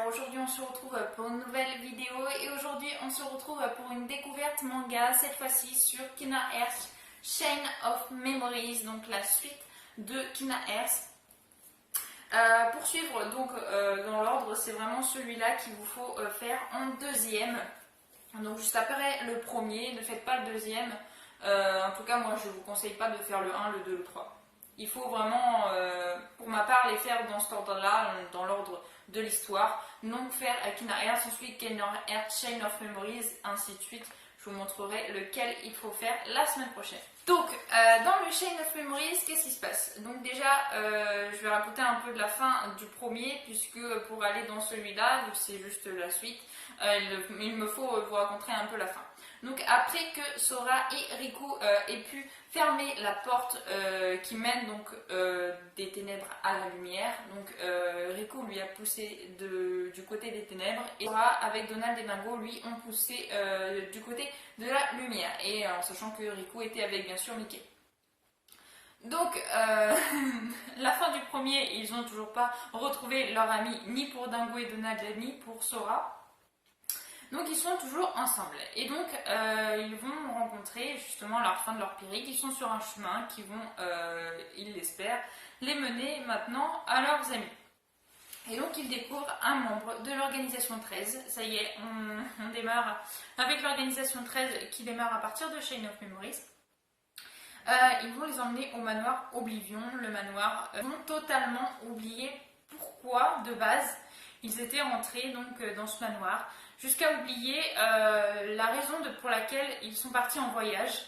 Alors aujourd'hui on se retrouve pour une nouvelle vidéo et aujourd'hui on se retrouve pour une découverte manga, cette fois-ci sur Kina Earth Chain of Memories, donc la suite de Kina Earth. Pour suivre donc dans l'ordre, c'est vraiment celui-là qu'il vous faut faire en deuxième. Donc juste après le premier, ne faites pas le deuxième. En tout cas moi je ne vous conseille pas de faire le 1, le 2, le 3. Il faut vraiment, pour ma part, les faire dans cet ordre-là, dans l'ordre de l'histoire. Donc faire Kina Earth, ensuite Kina Earth Chain of Memories, ainsi de suite. Je vous montrerai lequel il faut faire la semaine prochaine. Donc, dans le Chain of Memories, qu'est-ce qui se passe? Donc déjà, je vais raconter un peu de la fin du premier, puisque pour aller dans celui-là, c'est juste la suite, il me faut vous raconter un peu la fin. Donc après que Sora et Riku aient pu fermer la porte qui mène donc des ténèbres à la lumière, donc Riku lui a poussé du côté des ténèbres et Sora avec Donald et Dingo lui ont poussé du côté de la lumière, et en sachant que Riku était avec bien sûr Mickey. Donc, la fin du premier, ils n'ont toujours pas retrouvé leur ami, ni pour Dingo et Donald, ni pour Sora. Donc ils sont toujours ensemble et donc ils vont rencontrer justement à la fin de leur périple. Ils sont sur un chemin qui vont, ils l'espèrent, les mener maintenant à leurs amis. Et donc ils découvrent un membre de l'organisation 13. Ça y est, on démarre avec l'organisation 13 qui démarre à partir de Chain of Memories. Ils vont les emmener au manoir Oblivion. Le manoir, ils vont totalement oublier pourquoi de base ils étaient rentrés donc dans ce manoir, jusqu'à oublier la raison pour laquelle ils sont partis en voyage.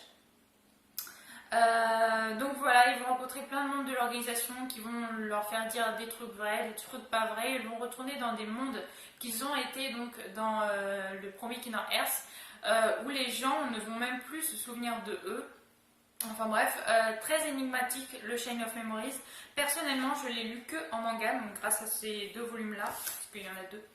Donc voilà, ils vont rencontrer plein de membres de l'organisation qui vont leur faire dire des trucs vrais, des trucs pas vrais. Ils vont retourner dans des mondes qu'ils ont été donc dans le premier Kina Earth, où les gens ne vont même plus se souvenir de eux. Enfin bref, très énigmatique le Chain of Memories. Personnellement, je l'ai lu que en manga, donc grâce à ces deux volumes-là, parce qu'il y en a deux.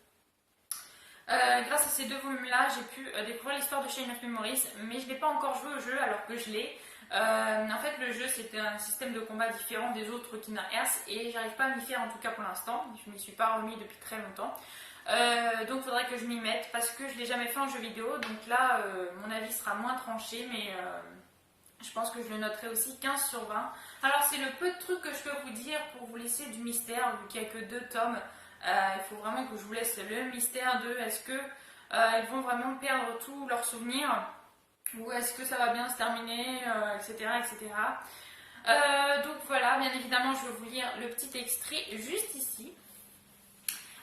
Grâce à ces deux volumes-là, j'ai pu découvrir l'histoire de Chain of Memories, mais je n'ai pas encore joué au jeu alors que je l'ai. En fait, le jeu, c'était un système de combat différent des autres Kina Earth, et j'arrive pas à m'y faire en tout cas pour l'instant. Je ne m'y suis pas remis depuis très longtemps. Donc il faudrait que je m'y mette parce que je ne l'ai jamais fait en jeu vidéo. Donc là, mon avis sera moins tranché, mais je pense que je le noterai aussi 15 sur 20. Alors c'est le peu de trucs que je peux vous dire pour vous laisser du mystère, vu qu'il n'y a que 2 tomes. Il faut vraiment que je vous laisse le mystère de est-ce que ils vont vraiment perdre tous leurs souvenirs, ou est-ce que ça va bien se terminer, etc. etc. Donc voilà, bien évidemment je vais vous lire le petit extrait juste ici.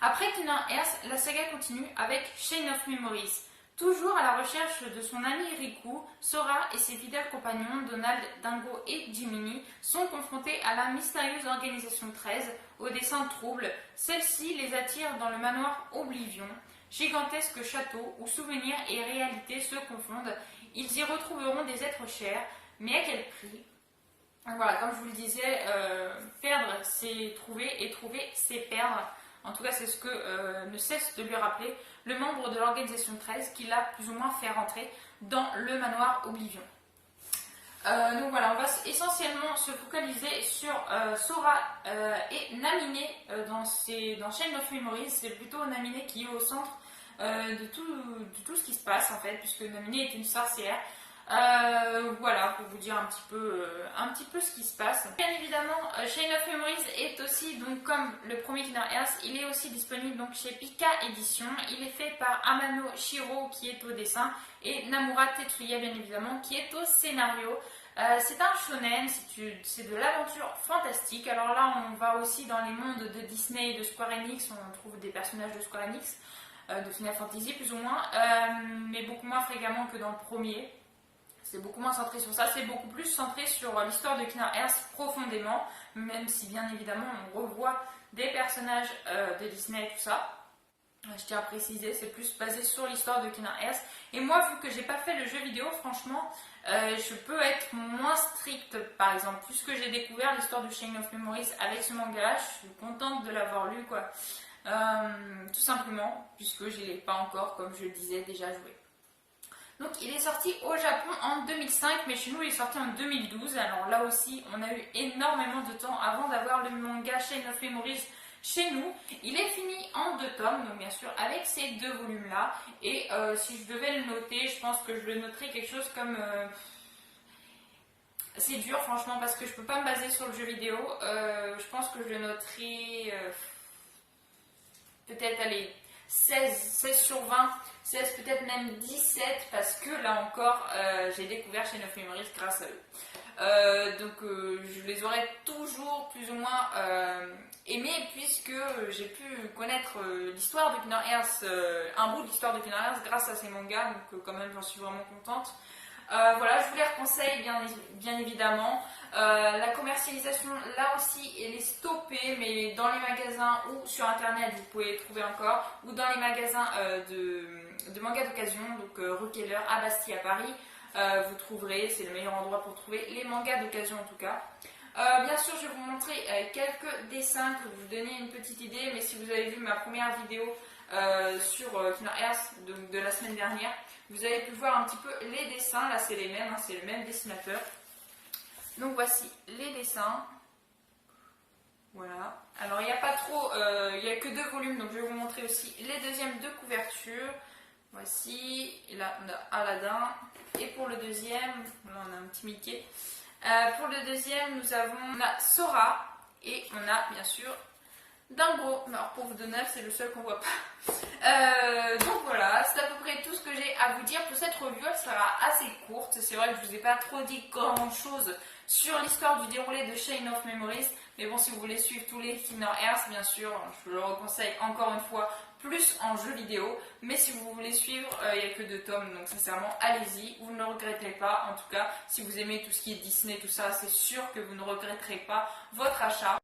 Après Kina Earth, la saga continue avec Chain of Memories. Toujours à la recherche de son ami Riku, Sora et ses fidèles compagnons Donald, Dingo et Jiminy sont confrontés à la mystérieuse organisation 13, au dessein trouble. Celle-ci les attire dans le manoir Oblivion, gigantesque château où souvenirs et réalité se confondent. Ils y retrouveront des êtres chers, mais à quel prix? Voilà, comme je vous le disais, perdre c'est trouver et trouver c'est perdre. En tout cas, c'est ce que ne cesse de lui rappeler le membre de l'organisation 13 qui l'a plus ou moins fait rentrer dans le manoir Oblivion. Donc voilà, on va essentiellement se focaliser sur Sora et Naminé dans Chain of Memories. C'est plutôt Naminé qui est au centre de tout ce qui se passe en fait, puisque Naminé est une sorcière. Voilà, pour vous dire un petit peu ce qui se passe. Bien évidemment, Chain of Memories est aussi, donc comme le premier Kina Earth, il est aussi disponible donc chez Pika Édition. Il est fait par Amano Shiro qui est au dessin et Namura Tetsuya bien évidemment qui est au scénario. C'est un shonen, c'est de l'aventure fantastique. Alors là, on va aussi dans les mondes de Disney et de Square Enix, on trouve des personnages de Square Enix, de Final Fantasy plus ou moins, mais beaucoup moins fréquemment que dans le premier. C'est beaucoup moins centré sur ça, c'est beaucoup plus centré sur l'histoire de Kina Earth profondément, même si bien évidemment on revoit des personnages de Disney et tout ça. Je tiens à préciser, c'est plus basé sur l'histoire de Kina Earth. Et moi, vu que j'ai pas fait le jeu vidéo, franchement, je peux être moins stricte, par exemple. Puisque j'ai découvert l'histoire du Chain of Memories avec ce manga, je suis contente de l'avoir lu, quoi. Tout simplement, puisque je ne l'ai pas encore, comme je le disais, déjà joué. Donc il est sorti au Japon en 2005, mais chez nous il est sorti en 2012. Alors là aussi, on a eu énormément de temps avant d'avoir le manga Chain of Memories chez nous. Il est fini en 2 tomes, donc bien sûr avec ces 2 volumes-là. Et si je devais le noter, je pense que je le noterais quelque chose comme... c'est dur franchement parce que je peux pas me baser sur le jeu vidéo. Je pense que je le noterais peut-être allez 16 sur 20, 16 peut-être même 17 parce que là encore j'ai découvert Chain of Memories grâce à eux. Je les aurais toujours plus ou moins aimés puisque j'ai pu connaître l'histoire de Kingdom Hearts, un bout de l'histoire de Kingdom Hearts grâce à ces mangas, donc quand même j'en suis vraiment contente. Voilà, je vous les reconseille bien évidemment. La commercialisation, là aussi, elle est stoppée, mais dans les magasins ou sur internet, vous pouvez les trouver encore, ou dans les magasins de mangas d'occasion, donc Rockefeller à Bastille à Paris, vous trouverez, c'est le meilleur endroit pour trouver les mangas d'occasion en tout cas. Bien sûr, je vais vous montrer quelques dessins pour vous donner une petite idée, mais si vous avez vu ma première vidéo sur Kingdom Hearts de la semaine dernière, vous avez pu voir un petit peu les dessins. Là, c'est les mêmes, hein, c'est le même dessinateur. Donc voici les dessins. Voilà. Alors, il n'y a pas trop, il n'y a que 2 volumes, donc je vais vous montrer aussi les deuxièmes 2 couvertures. Voici, et là on a Aladdin. Et pour le deuxième, là on a un petit Mickey. Pour le deuxième, on a Sora et on a bien sûr Dingo. Alors pour vous donner, c'est le seul qu'on voit pas. Donc voilà, c'est à peu près tout ce que j'ai à vous dire pour cette revue. Elle sera assez courte. C'est vrai que je vous ai pas trop dit grand chose sur l'histoire du déroulé de Chain of Memories. Mais bon, si vous voulez suivre tous les Kingdom Hearts, bien sûr, je le conseille encore une fois plus en jeu vidéo. Mais si vous voulez suivre, il n'y a que 2 tomes. Donc sincèrement, allez-y. Vous ne le regretterez pas. En tout cas, si vous aimez tout ce qui est Disney, tout ça, c'est sûr que vous ne regretterez pas votre achat.